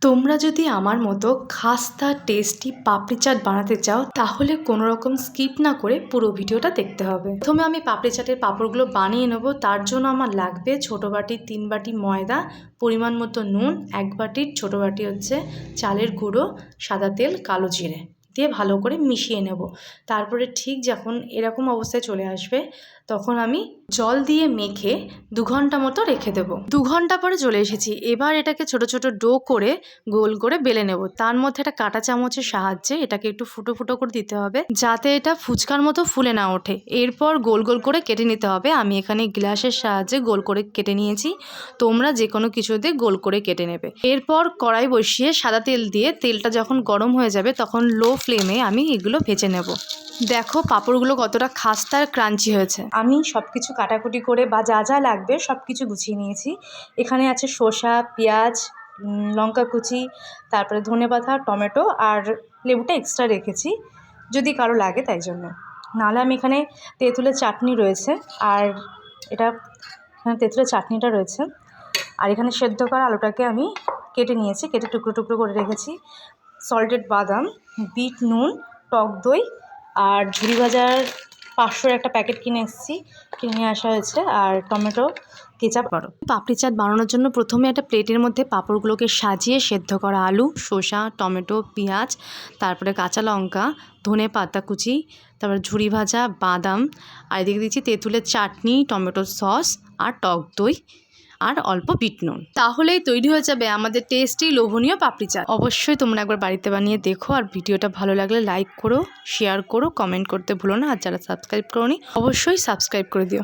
তোমরা যদি আমার মতো খাস্তা টেস্টি পাপড়ি চাট বানাতে চাও তাহলে কোনো রকম স্কিপ না করে পুরো ভিডিওটা দেখতে হবে। প্রথমে আমি পাপড়ি চাটের পাঁপড়গুলো বানিয়ে নেব। তার জন্য আমার লাগবে ছোটো বাটির 3 বাটি ময়দা, পরিমাণ মতো নুন, 1 বাটির ছোটো বাটি হচ্ছে চালের গুঁড়ো, সাদা তেল, কালো জিরে দিয়ে ভালো করে মিশিয়ে নেব। তারপরে ঠিক যখন এরকম অবস্থায় চলে আসবে তখন আমি জল দিয়ে মেখে 2 ঘন্টা মতো রেখে দেব। 2 ঘন্টা পরে চলে এসেছি। এবার এটাকে ছোট ছোট ডো করে গোল করে বেলে নেব। তার মধ্যে একটা কাঁটা চামচের সাহায্যে এটাকে একটু ফুটো ফুটো করে দিতে হবে যাতে এটা ফুচকার মতো ফুলে না ওঠে। এরপর গোল গোল করে কেটে নিতে হবে। আমি এখানে গ্লাসের সাহায্যে গোল করে কেটে নিয়েছি, তোমরা যে কোনো কিছু দিয়ে গোল করে কেটে নেবে। এরপর কড়াই বসিয়ে সাদা তেল দিয়ে তেলটা যখন গরম হয়ে যাবে তখন লো ফ্লেমে আমি এগুলো ভেজে নেব। দেখো পাঁপড়গুলো কতটা খাস্তা আর ক্রাঞ্চি হয়েছে। আমি সব কিছু কাটাকুটি করে বা যা যা লাগবে সব কিছু গুছিয়ে নিয়েছি। এখানে আছে শসা, পেঁয়াজ, লঙ্কা কুচি, তারপরে ধনেপাতা, টমেটো আর লেবুটা এক্সট্রা রেখেছি যদি কারো লাগে তাই জন্য। নাহলে আমি এখানে তেঁতুলের চাটনি রয়েছে আর এখানে তেঁতুলের চাটনিটা রয়েছে। আর এখানে সেদ্ধ করা আলুটাকে আমি কেটে নিয়েছি, কেটে টুকরো টুকরো করে রেখেছি। সল্টেড বাদাম, বিট নুন, টক দই আর ঝুরি ভাজার 500 একটা প্যাকেট কিনে নিয়ে আসা হয়েছে, আর টমেটো কেচাপ। পাপড়ি চাট বানানোর জন্য প্রথমে একটা প্লেটের মধ্যে পাঁপড়গুলোকে সাজিয়ে সেদ্ধ করা আলু, শসা, টমেটো, পেঁয়াজ, তারপরে কাঁচা লঙ্কা, ধনে পাতা কুচি, তারপরে ঝুরি ভাজা বাদাম, আর এদিকে দিচ্ছি তেঁতুলের চাটনি, টমেটো সস আর টক দই আর অল্প বিট নুন। তাহলেই তৈরি হয়ে যাবে আমাদের টেস্টি লোভনীয় পাপড়ি চাট। অবশ্যই তোমরা একবার বাড়িতে বানিয়ে দেখো, আর ভিডিওটা ভালো লাগলে লাইক করো, শেয়ার করো, কমেন্ট করতে ভুলো না। আর যারা সাবস্ক্রাইব করোনি অবশ্যই সাবস্ক্রাইব করে দিও।